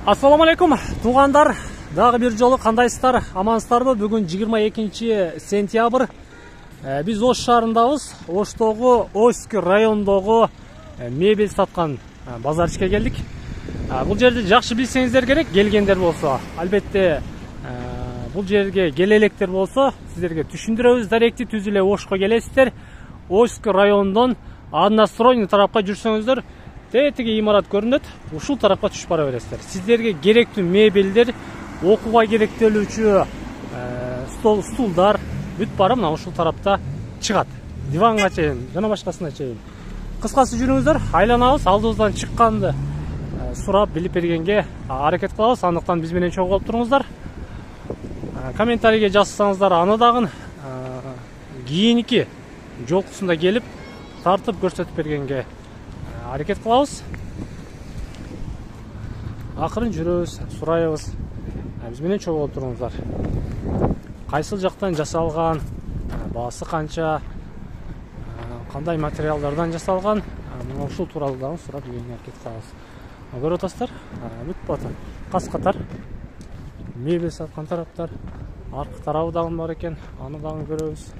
Ассаламу алейкум, туғандар. Дағы бір жолы қандайсыздар, амансыздарбы? Бүгін 22 сентябрь. Біз Ош шаарындабыз. Оштогу Оськ районундогу мебель саткан базарчыкка келдик. Бул жерди жакшы билсеңиздер керек, келгендер болсо. Албетте бул жерге келе электер болсо, сиздерге түшүндүрөбүз. Даректи түз эле Ошко келесиздер. Оськ районунун одностройный тарапка жүрсөңүздөр, тетиги имарат көрүнөт. Ушул тарапка түшүп бара бересиздер. Сиздерге керектүү мебелдер, окууга керектелүүчү стулдар бүт бары мына ушул тарапта чыгат. Диванга чейин, жана башкасына чейин. Кыскасы жүрүңүздөр, айланабыз, алдыбыздан чыкканды сурап билип бергенге аракет кылабыз. Андыктан биз менен чогуу болуп туруңуздар. Комментарийге жазсаңыздар, аны дагы кийинки жолкусунда келип тартып көрсөтүп бергенге аракет кылабыз. Акырын жүрөбүз, сурайбыз. Биз менен чогуу болуп туруңуздар. Кайсыл жактан жасалган, баасы канча, кандай материалдардан жасалган, мына ушул тууралуу дагы сурап бергенге аракет кылабыз. Көрүп атасыздар, бүт бата кас катар мебель саткан тараптар, аркы тарабы дагы бар экен, аны дагы көрөбүз.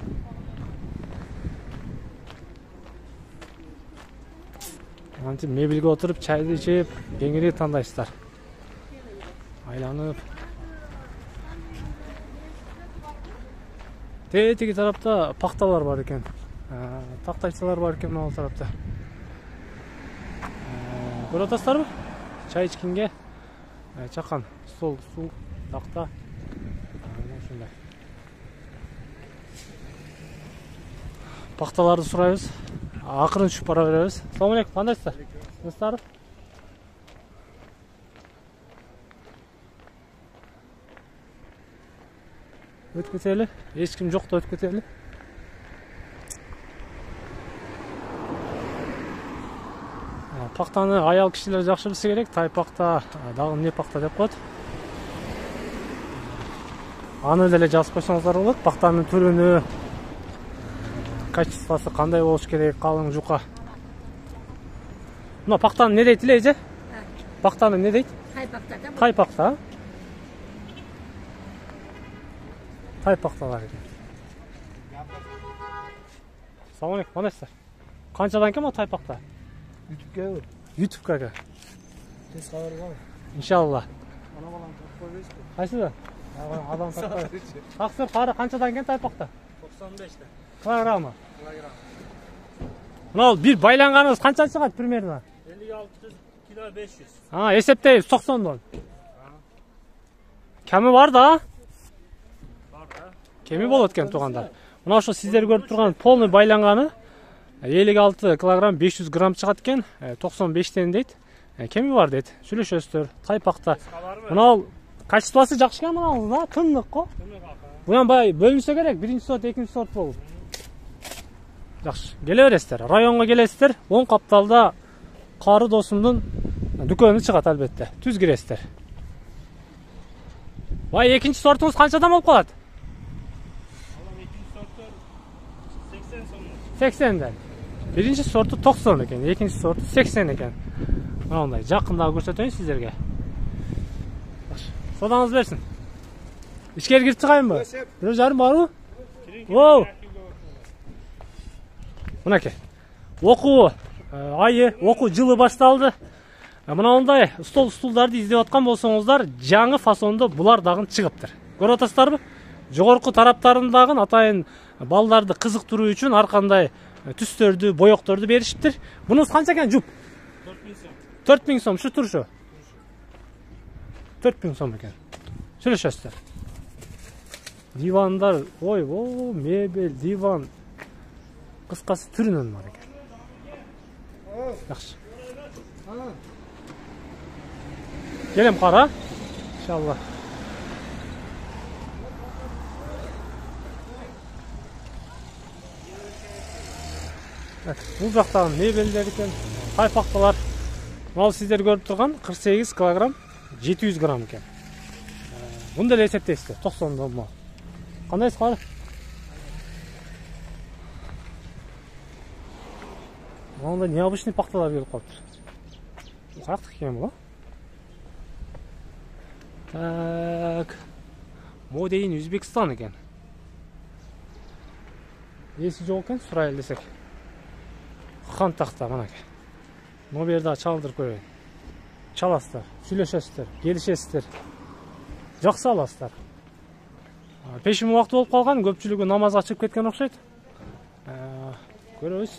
Антип мебелге отуруп, чайды ичип, кеңири тандайсыздар. Айланып. Тетиги тарапта пакталар бар экен. Тактайчалар бар экен мына тарапта. Көрүп атасыздарбы? Чай ичкенге чакан стол, суу, такта. Ушундай. Пакталарды сурайбыз. Акырын түшүп бара беребиз. Ассаламу алейкум, кандайсыздар? Насыздар? Өтүп кетели? Эч ким жок да өтүп кетели? Пактаны аял кишилер жакшы билсе керек. Тай пакта, дагы эмне пакта деп коет. Аны деле жазып койсоңуздар болот. Пактанын түрүнү, качествосы кандай болуш керек, калың жука. Мына пактаны не дейт эле, эже? Пактаны не дейт? Тай пакта да. Тай пакта. Тай пакталар экен. Ассаламу алейкум, кандайсыздар? Канчадан экен тай пакта? YouTube'ga. YouTube'га. Тез кабарга. Иншалла. Ана баланы тапып койбойсузбу? Кайсыда? Адам таппай. Таксыр кары канчадан экен тай пакта? 95 Килограммы. Мына бир байланганыңыз канча чыгат примерно? 56 кило 500. Эсептейбиз 90дон. Кеми бар да? Бар да. Кеми болот экен туугандар. Мына ошо сиздер көрүп турган полный байланганы 56 килограмм 500 грамм чыгат экен. 95тен дейт. Кеми бар дейт. Сүйлөшөсүздөр. Тай пакта. Мына качествосы жакшы экен мынаңыз да, тыннык го. Буян бай бөлүнсө керек, биринчи сорт, экинчи сорт болуп. Жакшы. Келе бересиздер. Районго келесиздер. Оң капталда Кары досумдун дүкөнү чыгат албетте. Түз киресиздер. Бай экинчи сортуңуз канчадан болуп калат? Алам экинчи сорттор 80 сом. 80ден. Биринчи сорту 90 экен, экинчи сорту 80 экен. Мындай жакындагы көрсөтөйүн сиздерге. Содаңыз берсин. Ишкери кирип чыгайынбы? 1,5 барбы? Воу. Мынакей. Окуу айы, окуу жылы башталды. Мынандай стулдарды издеп аткан болсоңуздар, жаңы фасондо булар дагы чыгыптыр. Көрүп атасыздарбы? Жогорку тараптарындагы атайын балдарды кызыктыруу үчүн ар кандай түстөрдү, боекторду беришиптир. Бунуз канча экен жуп? 4000 сом. 4000 сом, шу турушу. 4000 сом экен. Сүйлөшөсүздөр. Дивандар, ой, мебель, диван. Кыскасы түрүнөн бар экен. Жакшы. Келем кара. Иншалла. Бул жактагы мебелдер экен, тай пакталар. Мал сиздер көрүп турган 48 килограмм 700 грамм экен. Муну деле эсептейсиздер, 90дон мал. Кандайсыз кары? Мында необычный пакталар келип калыптыр. Каяктыкы экен бул? Так. Модейин Өзбекстан екен. Есі жоқ екен, сұрайын десек. Хан тақта, мына ке. Бұл жерде чалдырып көрейін. Çalasыздар, сүйлөшесіздер, келишесіздер. Жақсы аласыздар. Пешім уақыты болып қалған, көпчілігі намазға шығып кеткен ұқсайды. Көріңіз.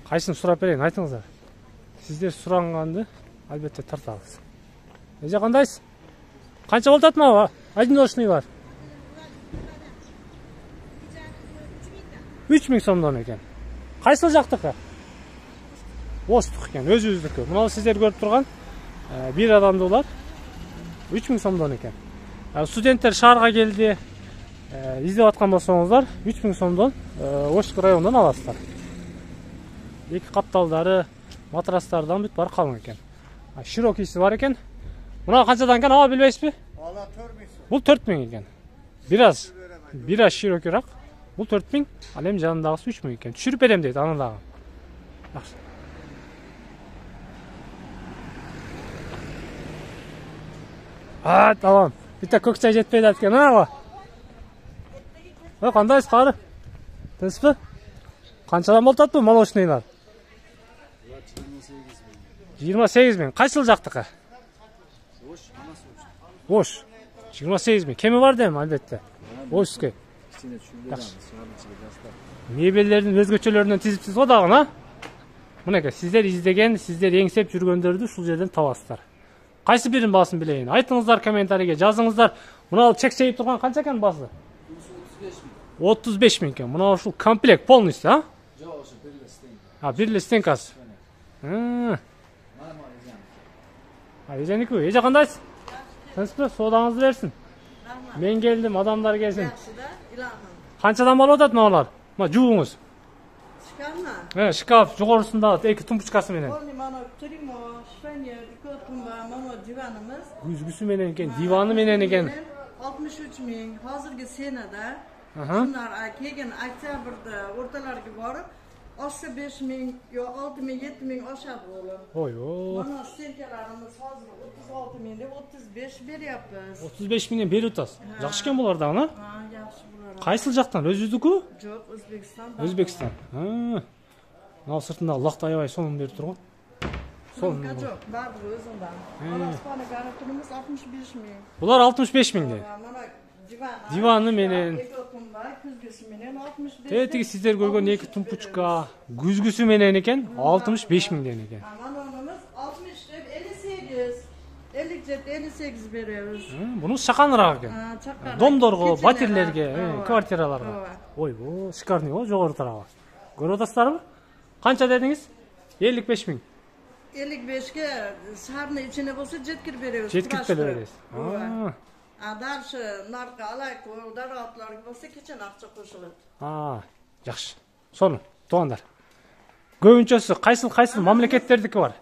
Қайсын сұрап берейін, айтыңыздар. Сіздер сұрағанды әлбетте тартамыз. Неже қандайсыз? Қанша болып татма ва? Один бар. 3000 сомдон екен. Қайсыл жақтықы? Остық екен, өзі-өздікі. Мұналы сіздер көріп тұрған бір адамдылар 3000 сомдон екен. Студенттер шарға келді, издеп атқан болсаңыздар 3000 сомдон Оштық райондан аласыздар. Екі қапталдары, матрастардан бүт бар қалың екен. Широкийсі бар екен. Мұна қаншадан екен, ала білбейсіз бе? Ала 4000 сом. Бұл 4000 екен. Biraz широкирақ. Бұл 4000, алем жанындағысы 3000 екен. Түшіріп берем дейді, анадағы. Тамам. Бітті көк чай жетпейді әткен, ана ғой? Қандайсыз қары? Тыныс бі? Қаншадан болтат бұл молочныйлар? 28 000. Қайсыл жақтықы? Ош. 28 000. Кемі бар дейм, әлбетте. Ошске. Мебелердің өзгөчөлөрүнөн тизипсиз го дагы, а? Мынеке, сиздер издеген, сиздер еңсеп жүргөндөрдү ушул жерден табасыздар. Кайсы бирин баасын билейин? Айтыңыздар комментарийге, жазыңыздар. Мына чекчейип турган канча экен баасы? 35 000 экен. Мына ушул комплект полностью, а? Жок, ошо бирле Бирле стенкасы. Еженики, эже кандайсыз? Тынчпы, соодаңызды берсин. Мен келдим, адамдар келсин. Канчадан болуп атат мыналар? Мына жууңуз. Шкафна? Шкаф жогорусунда эки тумпучкасы менен. Мана тримо, шпенье, ико тумба, мама диванымыз. Күзгүсү менен экен, диваны менен экен. 63 000. Hozirgi senada. Shunlar kelgan oktyabrda o'rtalarga borib, oshsa 5 000, yo 6 000, 7 000 oshadi o'g'lim. Oy. Mana senkalarimiz hozir 36 000 deb 35 beryapmiz. 35 000 берип атасыз. Жакшы экен булар дагы, а? Yaxshi bular. Кайсыл жактан? Өзүздүкү? Жок, Өзбекстан. Өзбекстан. Мына сыртында лакта аябай сонун берип турган. Сонун. Жок, баардыгы өзүндан. Ана спаны гарантиямыз 65 000. Булар 65 000 де. Mana Диваны менен. Күзгүсү менен 65. Тетиги сиздер көргөн эки тумпучка күзгүсү менен экен 65 000 ден экен. Манонумuz 60 деп 58. 57 58 беребиз. Бунун шаканыраак экен. Домдорго, батирлерге, квартираларга. Ойбо, шикарный го, жогору тарабы. Көрүп атасыздарбы? Канча дедиңиз? 55 000. 55ге шаарны ичине болсо жеткирип беребиз. Жеткирип беребиз. Дальше наркы алайкы, даратларга болсо кечен акча кошулат. Жакшы. Сону, туугандар. Көбүнчөсү кайсыл мамлекеттердики бар?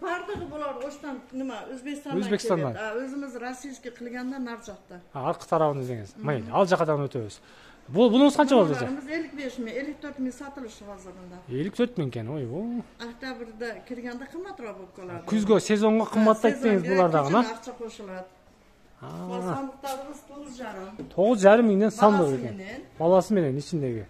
Бардыгы булар оштан нема, Өзбекстандан. Өзүмүз российский кылганда нар жакта. Аркы тарабын издеңиз. Майли, ал жакадан өтөбүз. Бунуңуз канча болду эже? 55 000, 54 000 сатылышы азырында. 54 000 экен, ойбо. Октябрда киргенде кымбатыраак болуп калат. Күзгө сезонго кымбаттайт деңиз булар дагы, а? Акча кошулат. Сандыктарыбыз 9,5. 9,5 миңден сандык экен. Баласы менен ичиндеги.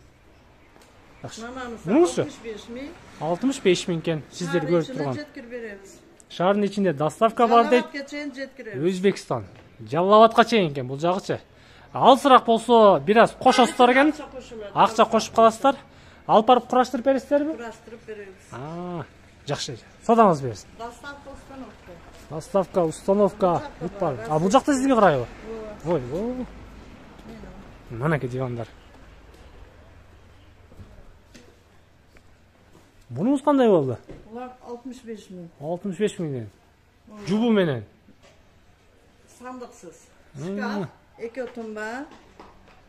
Мунусу 65 000. 65 000 экен, сиздер көрүп турган. Жеткирип беребиз. Шаардын ичинде доставка бар дейт. Жаллабадка чейин жеткиребиз. Өзбекстан. Жаллабадка чейин экен бул жагычы. Алсыраак болсо бир аз кошосуздар экен. Акча кошуп каласыздар. Алып барып кураштырып бересиздерби? Кураштырып беребиз. Жакшы. Содаңыз берсин. Доставка установка. Доставка, установка, бүт бар. Бул жакта сизге карайбы? Ой. Манеке дивандар. Бунуңуз кандай болду? Булар 65 000. 65 000ден. Жубу менен. Сандыксыз. Шкаф, эки тумба,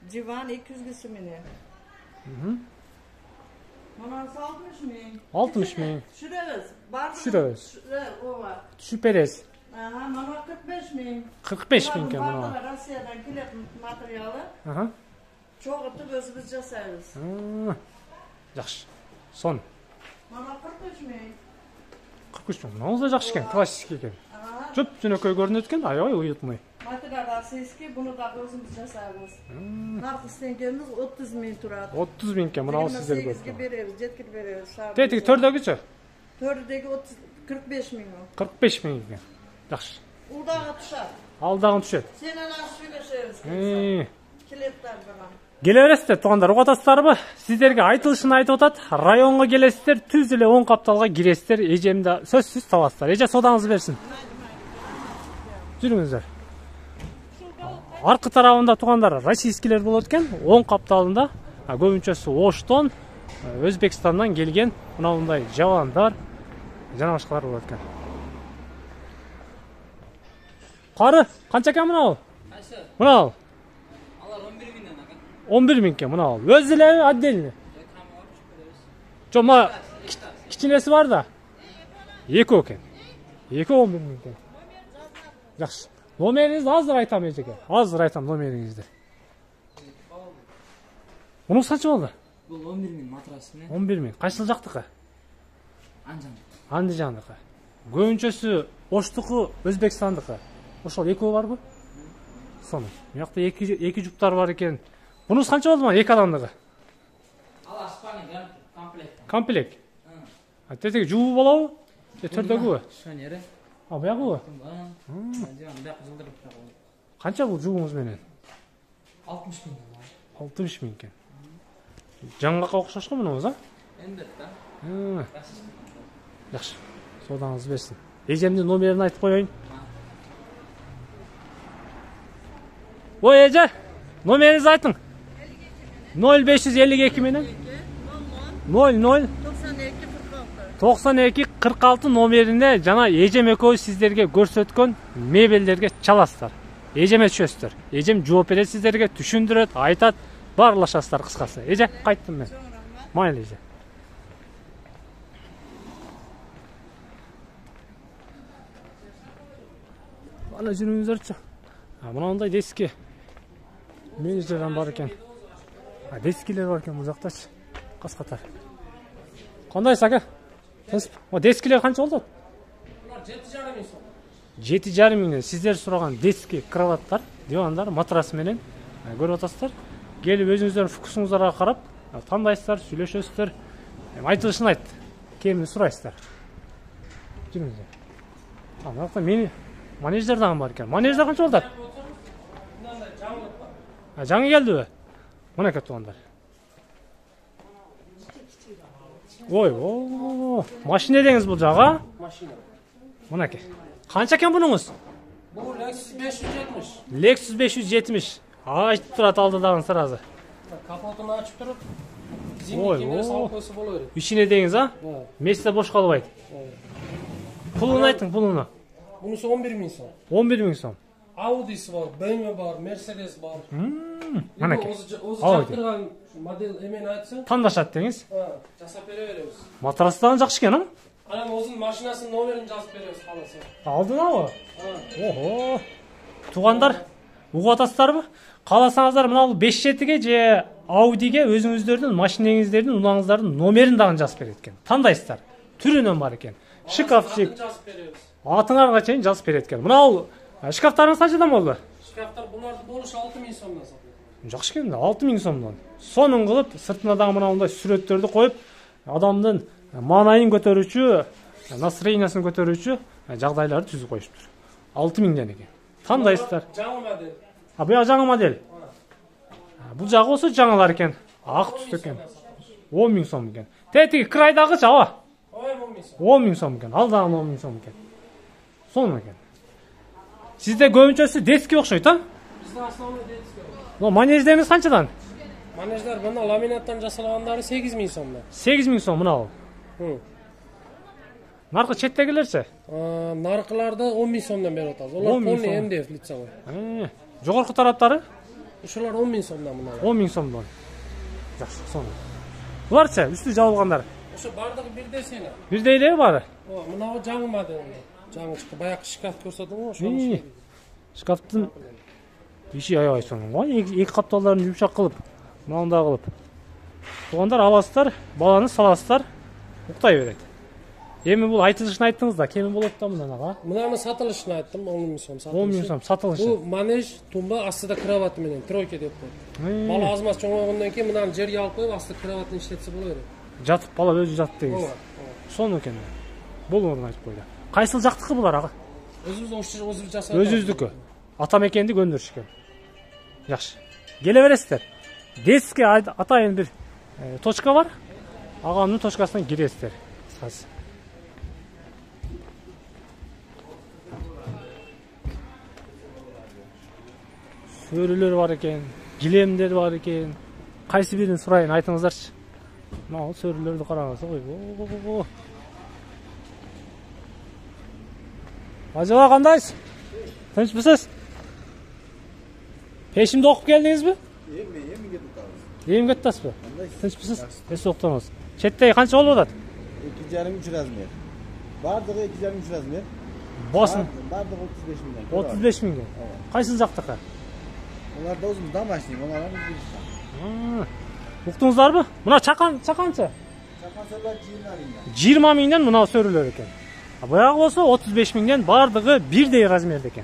диван 200 менен. Манасы 60 000. 60 000. Түшүрөбүз. Бардыгы Түшүрөбүз. ооба. Түшүп бересиз. Aha, mana 45 ming. 45 ming ekan Bular mana. Rossiyadan keladi materiali. Aha. Cho'g'itib o'zimiz jasaymiz. Yaxshi. Son. Mana 43 ming. 43 ming. Mana o'zi yaxshi ekan, klassik ekan. Aha, Jo'p-jo'nakay ko'rinadi ekan, ayoy uyutmay. material rossiyskiy, buni da o'zimiz jasaymiz. Narxi istaganimiz 30 ming turadi. 30 ming ekan, mana sizlarga 28 ga ko'rsataman. beramiz, yetkazib beramiz. Tetiga to'rdagicha To'rdagi 45 ming u. 45 ming ekan. Yaxshi. Udaga tushadi. Aldag'in tushadi. Senalar söylashamiz. Kiletlar bilan. Kelaverasizlar, tuğanlar, uqatasizlarmi? Sizlarga aytilishini aytib o'tadi. Rayonga kelasizlar, tuz ile 10 qaptalga kiresizlar, ejemda so'zsiz topasizlar. Eja sodangizni bersin. Жүріңіздер. Arka tarafında tuğanlar rossiyskiler bo'ladi ekan, 10 qaptalında. Көбүнчөсү Оштон, Өзбекстандан келген мынандай жабандар, жана башкалар болот экен. Qari, qancha ekan mынау? Qaysi? Mынау. Алар 11 миңден ака. 11 ming ekan mынау. Өзүлөр отдельно. Жома кичинеси бар да. Эки экен. Эки 11 ming ekan. Yaxshi. Номеріңізді азыр айтам ежеке. Азыр айтам номеріңізді. Мұныңыз қанша болды? Бұл 11 миң матрасымен. 11 ming. Қайсыл жақтықы? Анжан. Андижандықы. Көбүнчөсү Оштуку, Өзбекстандыкы. Ошол экөө барбы? Соны. Мыякта эки жуптар бар экен. Мунуңуз канча болду мана эки адамдыгы? Ал Испания комплект. Комплект. Тетеги жуу болобу? Төрдөгүбү? Шонери. А буягыбы? Бак жылдырып. Канча бул жууңуз менен? 60 миң. 60 ming eкен. Жаңгакка окшош го мунуңуз, а? Эндет да. Жакшы. Содаңыз берсин. Эжемдин номерин айтып коеюн. Ой, эже, номеріңізді айтың. 0552 менен 00 92 46 номеріне жана эжем экөөбүз сиздерге көрсөткөн мебелдерге чаласыздар. Эжеме түшөсүздөр. Эжем жооп берет сиздерге, түшүндүрөт, айтат, баарлашасыздар кыскасы. Эже, кайттым мен. Майыл эже. Ана жүрүңүздөрчү. Мынандай дески менеджерден бар екен. Дескилер бар екен бұл жақтачы. Қас-қатар. Қандайсыз ака? О, дескилер қанша болды? 7,5 миң сом. 7,5 миңнен сіздер сұраған дески, кроваттар, дивандар, матрасы менен көріп отырсыздар. Келіп өзіңіздердің вкусыңыздарға қарап, таңдайсыздар, сүйлөшөсүздөр. Айтылышын айт. Кемini сұрайсыздар. Жүріңіздер. Мына жақта мени манеждерден бар екен. Манеждер қанша болды? Жаңы келді бі? Мұна кәт туғандар. Ой, машина деңіз бұл жаға? Машина. Мұна кәт. Қанша кен бұныңыз? Бұл Lexus 570. Lexus 570. Айтып тұрат алдыдағын сыразы. Капотын açıp тұрып, зимний кемері салып қойсы болу керек. Үшіне деңіз, а? Месте бош қалыбайды. Пұлын айтың, пұлыны. Бұнысы 11 миң сом. 11 миң сом. Audi'si var, BMW var, Mercedes var. Мұна кәт. Өзі жақтырған модель емен айтсын. Тандашат деңіз. Жасап бере береміз. Матрастан жақшы кен, а? Анан өзінің машинасының номерін жазып береміз қаласа. Алдын ау? Охо. Туғандар, ұғатастар бі? Қаласаңыздар мынау 5 жетіге же Audиге өзіңіздердің машинеңіздердің, ұнаңыздардың номерін дағын жазып береткен. Тандайсыздар. Түрінен бар екен. Шкафчик. Атыңарға чейін жазып береткен. Мынау шкафтарыңыз қаншадан болды? Шкафтар бұларды болушы 6 миң сомдан сатылады. Жақсы екен, 6 миң сомдан. Соның қылып, сыртына дағы мынауындай суреттерді қойып, адамдың манайын көтеруші, настроениясын көтеруші жағдайларды түзіп қойыптыр. 6 миңден екен. Тандайсыздар. Жаңы модель. Бұл жаңа модель. Бұл жағы осы жаңалар екен. Ақ түсті екен. 10 миң сом екен. Тетігі крайдағы жауа. 10 миң сом екен. Алдағын 10 миң сом екен. Соның екен. Сізде көбінчөсі дески оқшайды, а? Бізде основной дески бар. Манеждеріңіз қаншадан? Манеждер мына ламинаттан жасалғандары 8 миң сомдан. 8 миң сом мынау. Нарқы четтегілерсе? Нарқыларды 10 миң сомдан беріп отаз. Олар полный МДФ лицевой. Жоғарғы тараптары? Ушулар 10 миң сомдан мына. 10 миң сомдан. Жақсы, соны. Бұларша, үсті жабылғандар? Ошо бардығы бірде сені. Бірдейлері бары? Мынау жаңы модель. Жаңы чыкты, баягы шкаф көрсөтдүң го, ошону. Шкафтын иши аябай сонун го. Эки капталдарын жумшак кылып, мындай кылып. Туугандар аласыздар, баланы саласыздар, уктай берет. Эми бул айтылышын айттыңыз да, кеми болот да мындан ага? Мынаны сатылышын айттым, 10 миң сом сатылышы. 10 миң сом сатылышы. Бул манеж, тумба, астыда кровать менен тройка деп коет. Бала азмас чоңойгондон кийин мынаны жерге алып коюп, асты кроватын иштетсе боло берет. Жатып бала өзү жатты дегиз. Сону экен. Болоорун айтып койду. Кайсыл жактыкы булар ага? Өзүбүз жасап. Өзүбүздүкү. Ата мекенди көндүрүшкөн. Жакшы. Келе бересиздер. Деске атайын бир точка бар. Агамдын точкасынан киресиздер. Азыр. Сөрүлөр бар экен, килемдер бар экен. Кайсы бирин сурайын айтыңыздарчы. Мына сөрүлөрдү караңыз ой. Ажаба кандайсыз? Тынчпысыз? Пешимди окуп келдиңизби? Эми кетип калдым. Эми кетип атасызбы? Тынчпысыз? Эс октоңуз. Четтеги канча болуп атат? 2,5-3 размер. Бардыгы 2,5-3 размер. Басын Бардыгы 35 миңден. 35 миңге. Кайсыл жактыкы? Олар да өзүм домашний, олар да Уктуңуздарбы? Мына чаканчы? Чакан сөрлөр 20 миңден мына сөрүлөр экен. Баягы болсо 35 миңден бардыгы бирдей размерде экен.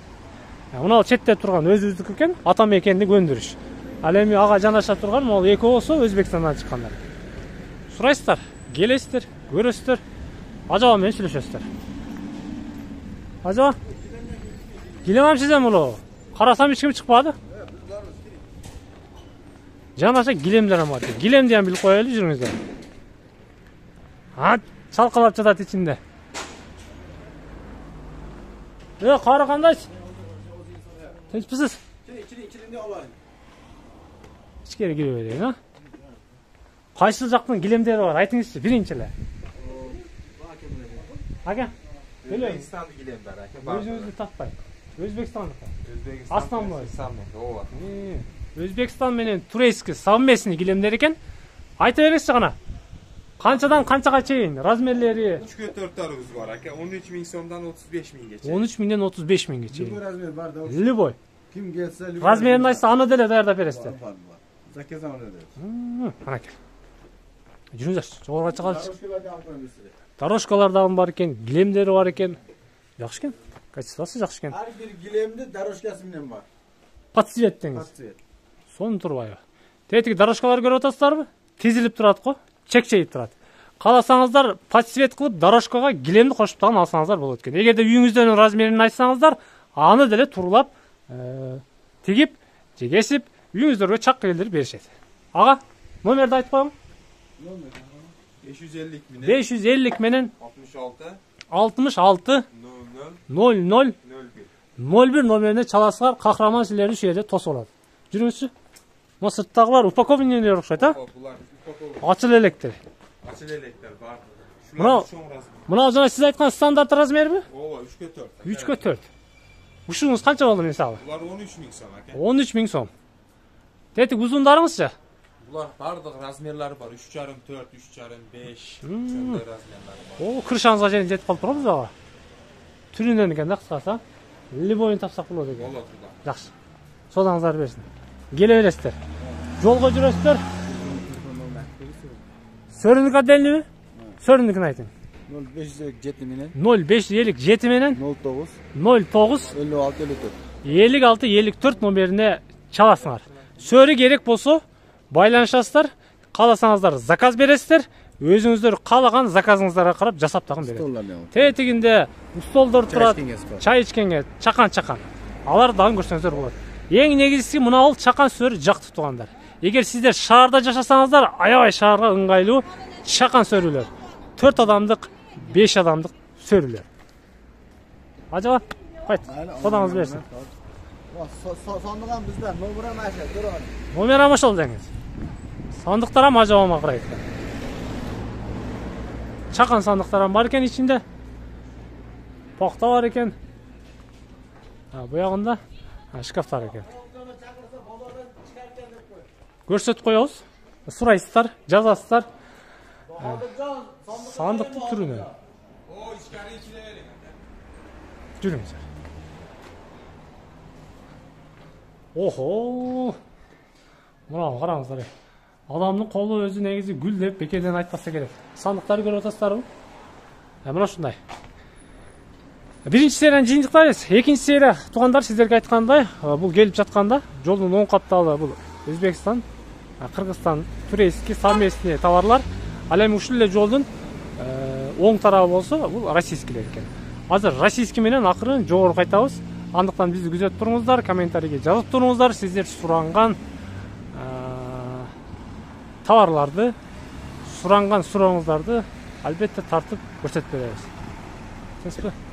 Мына четте турган өзүбүздүкү экен, ата мекенди көндүрүш. Ал эми ага жанаша турган могу эки болсо Өзбекстандан чыккандар. Сурайсыздар, келесиздер, көрөсүздөр. Ажаба менен сүйлөшөсүздөр. Ажаба. Келемем сизден мулу. Карасам эч ким чыкпады. Жанаша килемдер бар. Килемди ham билип коелу жүрүңүздөр. Чалкалап жатат ичинде. Кары кандайсыз? Тынчпысыз? İçinde olay. Ичкери кире берейин, а? Кайсы жактын килемдери бар? Айтыңызчы, биринчи эле. Ака. Өзбекстанды килем бар, ака. Өзүңүздү таппай. Өзбекстандыкы. Основной. Өзбекстан менен турецкий совместный килемдер экен. Айта бериңизчи гана. Канчадан канчага чейин размерлери? 3-4 бар, ака. 13 миң сомдон 35 миңге чейин. 13 миңден 35 миңге чейин. Любой размер бар да. Любой. Kim gelse любой. Размерин айтса, аны деле даярдап бересиздер. Заказам öyle. Ана кел. Жүрүңүздөр, жогору чыгалычы. Дорожкаларды алып коюңуз. Дорожкалар дагы бар экен, килемдери бар экен. Жакшы экен. Качествосы жакшы экен. Her bir gilemde дорожкасы менен бар. Подцвет деңиз. Подцвет. Сону турбайбы. Тетиги дорожкалар көрүп атасыздарбы? Тизилип турат го, чекчейип турат. Кааласаңыздар, подцвет кылып дорожкага килемди кошуп тагын алсаңыздар болот экен. Эгерде үйүңүздөн размерин айтсаңыздар, аны деле турлап тигип, же кесип, үйүңүздөргө чак келтирип беришет. Ага, номерди айтып коюң. Номер 550 550 менен 66 00 01 номерине чаласыңар, кахраман силерди ушул жерде тосуп алат. Жүрүңүзчү. Мына сырттагылар упаковкалар окшойт, а? Ачыл электер. Ачыл электер бар. Мына жана сиз айткан стандарт размерби? Ооба, 3-4. 3-4. Ушуңуз канча болду мисалы? Булар 13 миң сом, ака. 13 миң сом. Тетик узундарыңызчы? Булар бардык размерлери бар. 3,5, 4, 3,5, 5. Ошондой размерлери бар. О, крышаңызга чейин жетип калып турабыз ага. Түрүнөн экен да кыскасы. Любойун тапсак болот экен. Болот. Жакшы. Содаңыздар берсин. Келе бересиздер. Жолго жүрөсүздөр. Сөрүндүк отдельныйбы? Сөрүндүкүн айтың. 0557 менен 0557 менен 09 09 56 54 56-54 номерине чаласыңар. Сөрү керек болсо байланышасыздар, кааласаңыздар заказ бересиздер, өзүңүздөр каалаган заказыңыздарга карап жасап тагын берет. Тетигинде столдор турат, чай ичкенге чакан. Алар дагы көрсөңүздөр болот. Эң негизгиси мына бул чакан сөрү жакты туугандар. Эгер сиздер шаарда жашасаңыздар, аябай шаарга ыңгайлуу чакан сөрүлөр. 4 адамдык, 5 адамдык сөрүлөр. Ажаба, кайт. Содаңыз берсин. Сандыган бизде номер машал, көрөң. Номер машал деңиз. Сандыктар ham ажабама карайт. Чакан сандыктар бар экен ичинде. Пахта бар экен. Буягында шкафтар экен. Көрсөтүп коебуз. Сурайсыздар, жазасыздар. Сандыктын түрүнө. жүрүңүздөр. Охо. Мына караңыздар. Адамдын колу өзү негизи гүл деп бекерден айтпаса керек. Сандыктарды көрүп атасыздарбы? Мына ушундай. Биринчи серияны жыйынтыктайбыз. Экинчи серия туугандар сиздерге айткандай, бул келип жатканда жолдун оң каттагы бул Өзбекстан, Кыргызстан, турецкий, совместный товарлар. Ал эми ушул эле жолдун оң тарабы болсо, бул российскийлер экен. Азыр российский менен акырын жогору кайтабыз. Андыктан бизди күзөтүп туруңуздар, комментарийге жазып туруңуздар, сиздер суранган товарларды, суранган сурооңуздарды албетте тартып көрсөтүп беребиз. Түсүнүңүзбү?